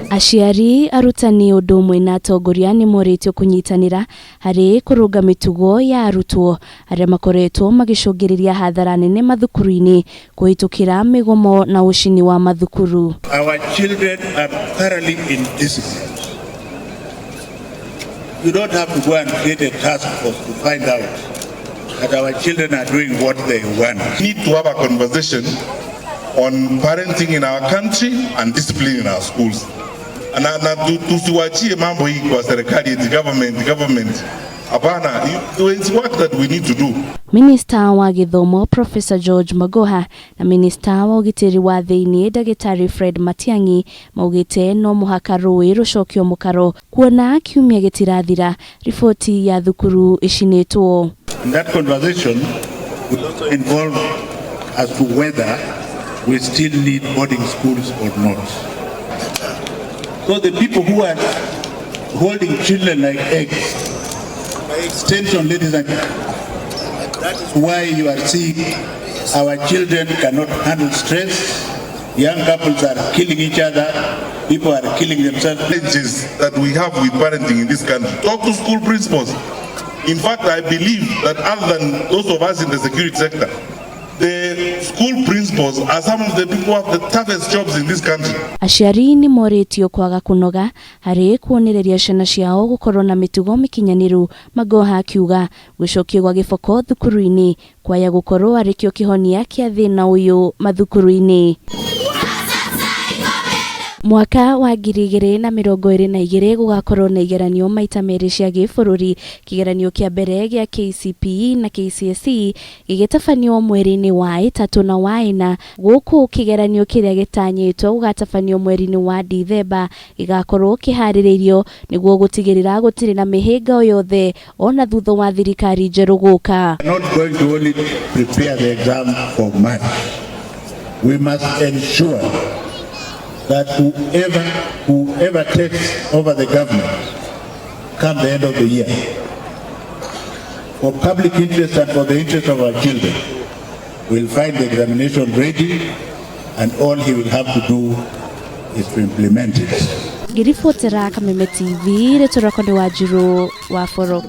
Aciari, arutani undu umwe na atongoria ni moritio kunyitanira hari kurunga mitugo ya arutwo aria makoretwo magicungiriria hathara nene mathukuru-ini kuhitukira migomo na ucini wa mathukuru. Our children are thoroughly indisciplined. You don't have to go and create a task force to find out that our children are doing what they want. We need to have a conversation on parenting in our country and discipline in our schools. Na tusiwachie mambo hii kwa serikali, the government. Hapana, it's work that we need to do. Minister wa githomo Prof George Magoha na Minister wa ugitiri wa thiini ndagitari Fred Matiang'i maugite no muhaka rũĩ rũcokio mukaro kuona kiumia gitirathira riboti ya thukuru icinitwo. That conversation will also involve as to whether we still need boarding schools or not. So the people who are holding children like eggs, by extension, ladies and gentlemen, that is why you are seeing our children cannot handle stress. Young couples are killing each other. People are killing themselves. Challenges that we have with parenting in this country. Talk to school principals. In fact, I believe that other than those of us in the security sector, the school principals are some of the people who have the toughest jobs in this country. Aciari ni moritio kwaga kunoga hari kuonereria ciana ciao gukorwo na mitugo mikinyaniru. Magoha akiuga gucokio gwa giboko thukuru-ini kwaya gukorwo arikio kihonia kia thina uyu mathukuru-ini. Mwaka wa 2022 gugakorwo na igeranio maita meri cia gĩbũrũri. Kigeranio kia mbere gia KCPE na KCSE gigitafanio mweri-ini wa 3 na wa 4. Guku kigeranio kiria gitanyitwo gugatafanio mweri-ini wa Dithemba igakorwo kihariririo niguo gutigirira gutiri na mihinga yothe ona thutha wa thirikari njeru guka. Not going to only prepare the exam for March. We must ensure that whoever takes over the government come the end of the year, for public interest and for the interest of our children, will find the examination ready, and all he will have to do is to implement it. Girifotera Kameme TV, Retorako ni Wajuru wa Foro.